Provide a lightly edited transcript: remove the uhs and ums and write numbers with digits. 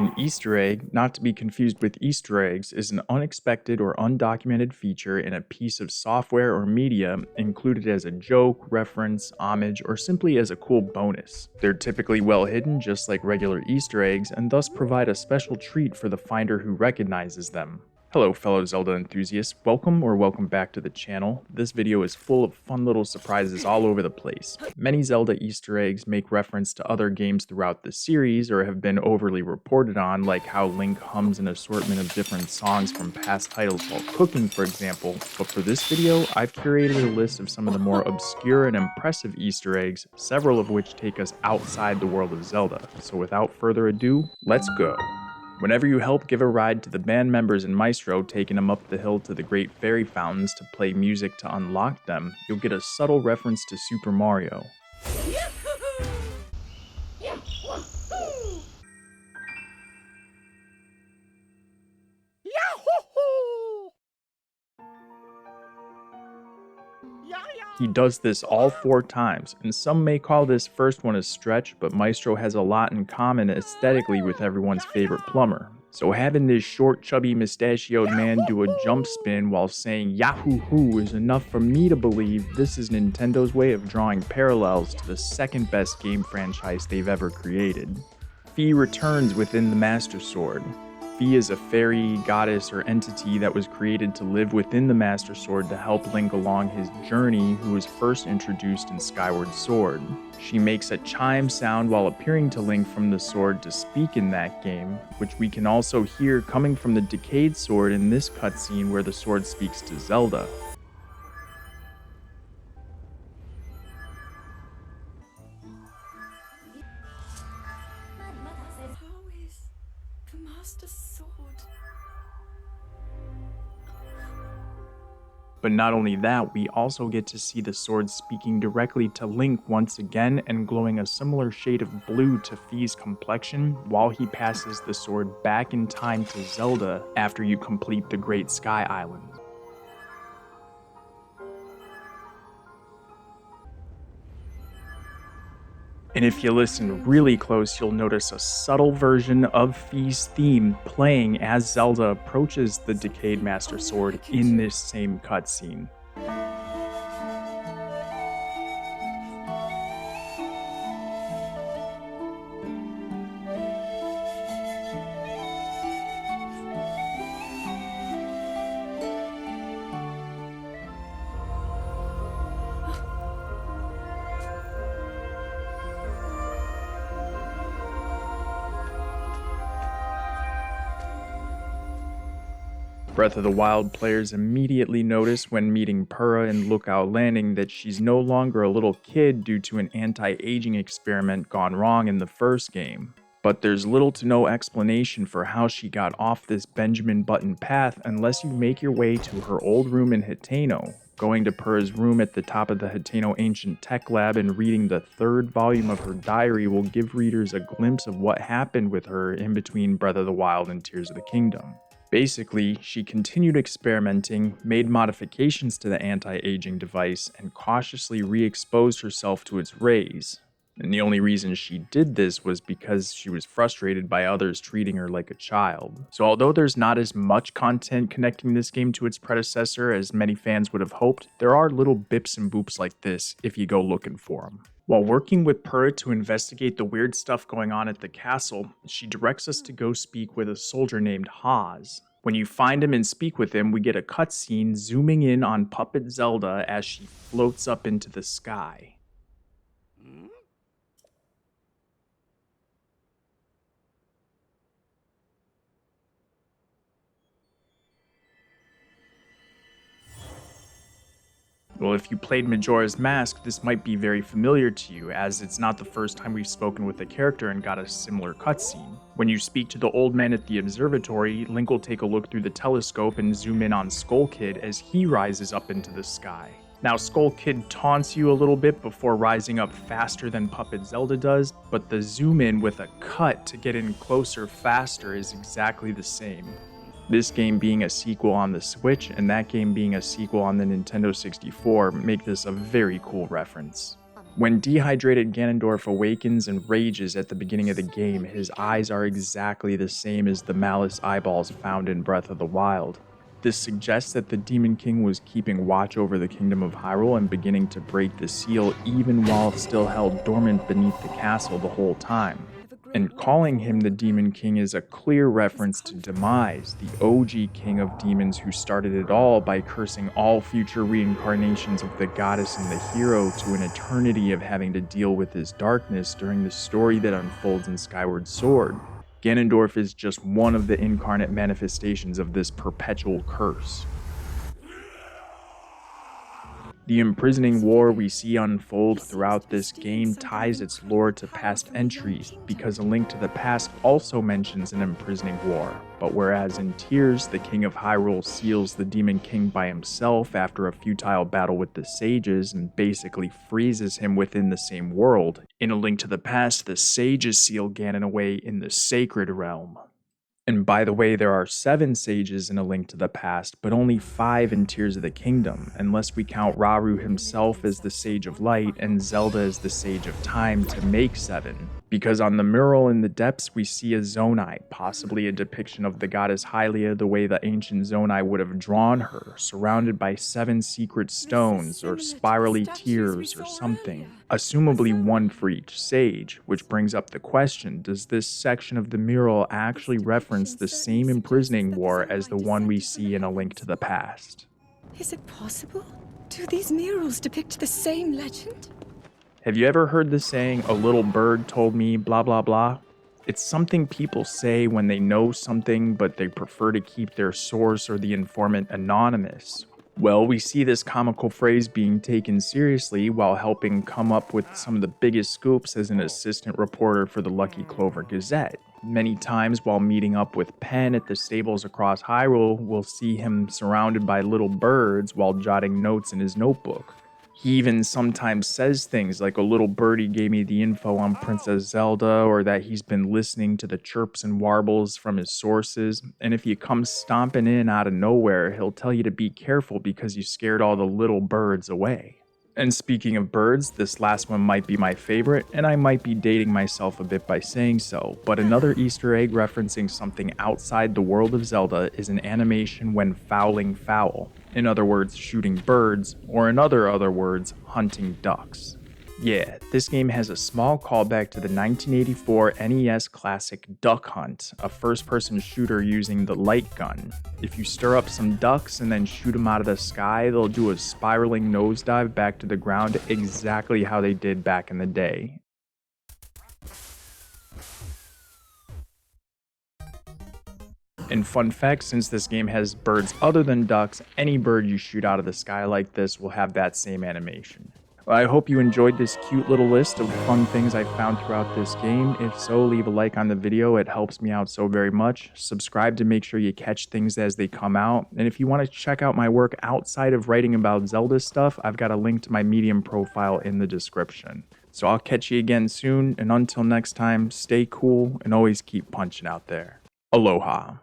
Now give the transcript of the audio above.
An Easter egg, not to be confused with Easter eggs, is an unexpected or undocumented feature in a piece of software or media included as a joke, reference, homage, or simply as a cool bonus. They're typically well hidden just like regular Easter eggs and thus provide a special treat for the finder who recognizes them. Hello fellow Zelda enthusiasts, welcome back to the channel. This video is full of fun little surprises all over the place. Many Zelda Easter eggs make reference to other games throughout the series or have been overly reported on, like how Link hums an assortment of different songs from past titles while cooking, for example. But for this video, I've curated a list of some of the more obscure and impressive Easter eggs, several of which take us outside the world of Zelda. So without further ado, let's go. Whenever you help give a ride to the band members in Maestro, taking them up the hill to the Great Fairy Fountains to play music to unlock them, you'll get a subtle reference to Super Mario. He does this all 4 times, and some may call this first one a stretch, but Maestro has a lot in common aesthetically with everyone's favorite plumber. So having this short, chubby, mustachioed man do a jump spin while saying Yahoo Hoo is enough for me to believe this is Nintendo's way of drawing parallels to the second best game franchise they've ever created. Fi returns within the Master Sword. Fi is a fairy, goddess, or entity that was created to live within the Master Sword to help Link along his journey, who was first introduced in Skyward Sword. She makes a chime sound while appearing to Link from the sword to speak in that game, which we can also hear coming from the decayed sword in this cutscene where the sword speaks to Zelda. But not only that, we also get to see the sword speaking directly to Link once again and glowing a similar shade of blue to Fi's complexion while he passes the sword back in time to Zelda after you complete the Great Sky Island. And if you listen really close, you'll notice a subtle version of Fi's theme playing as Zelda approaches the decayed Master Sword in this same cutscene. Breath of the Wild players immediately notice when meeting Purah in Lookout Landing that she's no longer a little kid due to an anti-aging experiment gone wrong in the first game. But there's little to no explanation for how she got off this Benjamin Button path unless you make your way to her old room in Hateno. Going to Purah's room at the top of the Hateno Ancient Tech Lab and reading the 3rd volume of her diary will give readers a glimpse of what happened with her in between Breath of the Wild and Tears of the Kingdom. Basically, she continued experimenting, made modifications to the anti-aging device, and cautiously re-exposed herself to its rays. And the only reason she did this was because she was frustrated by others treating her like a child. So although there's not as much content connecting this game to its predecessor as many fans would have hoped, there are little bips and boops like this if you go looking for them. While working with Purah to investigate the weird stuff going on at the castle, she directs us to go speak with a soldier named Haas. When you find him and speak with him, we get a cutscene zooming in on Puppet Zelda as she floats up into the sky. Well, if you played Majora's Mask, this might be very familiar to you, as it's not the first time we've spoken with the character and got a similar cutscene. When you speak to the old man at the observatory, Link will take a look through the telescope and zoom in on Skull Kid as he rises up into the sky. Now, Skull Kid taunts you a little bit before rising up faster than Puppet Zelda does, but the zoom in with a cut to get in closer faster is exactly the same. This game being a sequel on the Switch and that game being a sequel on the Nintendo 64 make this a very cool reference. When dehydrated Ganondorf awakens and rages at the beginning of the game, his eyes are exactly the same as the Malice eyeballs found in Breath of the Wild. This suggests that the Demon King was keeping watch over the Kingdom of Hyrule and beginning to break the seal even while still held dormant beneath the castle the whole time. And calling him the Demon King is a clear reference to Demise, the OG king of demons who started it all by cursing all future reincarnations of the goddess and the hero to an eternity of having to deal with his darkness during the story that unfolds in Skyward Sword. Ganondorf is just one of the incarnate manifestations of this perpetual curse. The Imprisoning War we see unfold throughout this game ties its lore to past entries, because A Link to the Past also mentions an Imprisoning War, but whereas in Tears, the King of Hyrule seals the Demon King by himself after a futile battle with the sages and basically freezes him within the same world, in A Link to the Past, the sages seal Ganon away in the Sacred Realm. And by the way, there are 7 sages in A Link to the Past, but only 5 in Tears of the Kingdom, unless we count Rauru himself as the Sage of Light and Zelda as the Sage of Time to make 7. Because on the mural in the depths we see a Zonai, possibly a depiction of the goddess Hylia the way the ancient Zonai would have drawn her, surrounded by 7 secret stones or spirally tears or something. Assumably one for each sage, which brings up the question, does this section of the mural actually reference the same Imprisoning War as the one we see in A Link to the Past? Is it possible? Do these murals depict the same legend? Have you ever heard the saying, a little bird told me blah blah blah? It's something people say when they know something but they prefer to keep their source or the informant anonymous. Well, we see this comical phrase being taken seriously while helping come up with some of the biggest scoops as an assistant reporter for the Lucky Clover Gazette. Many times while meeting up with Penn at the stables across Hyrule, we'll see him surrounded by little birds while jotting notes in his notebook. He even sometimes says things like a little birdie gave me the info on Princess Zelda, or that he's been listening to the chirps and warbles from his sources, and if you come stomping in out of nowhere, he'll tell you to be careful because you scared all the little birds away. And speaking of birds, this last one might be my favorite, and I might be dating myself a bit by saying so, but another Easter egg referencing something outside the world of Zelda is an animation when fowling fowl. In other words, shooting birds, or in other words, hunting ducks. Yeah, this game has a small callback to the 1984 NES classic Duck Hunt, a first-person shooter using the light gun. If you stir up some ducks and then shoot them out of the sky, they'll do a spiraling nosedive back to the ground exactly how they did back in the day. And fun fact, since this game has birds other than ducks, any bird you shoot out of the sky like this will have that same animation. Well, I hope you enjoyed this cute little list of fun things I found throughout this game. If so, leave a like on the video, it helps me out so very much. Subscribe to make sure you catch things as they come out. And if you want to check out my work outside of writing about Zelda stuff, I've got a link to my Medium profile in the description. So I'll catch you again soon, and until next time, stay cool and always keep punching out there. Aloha.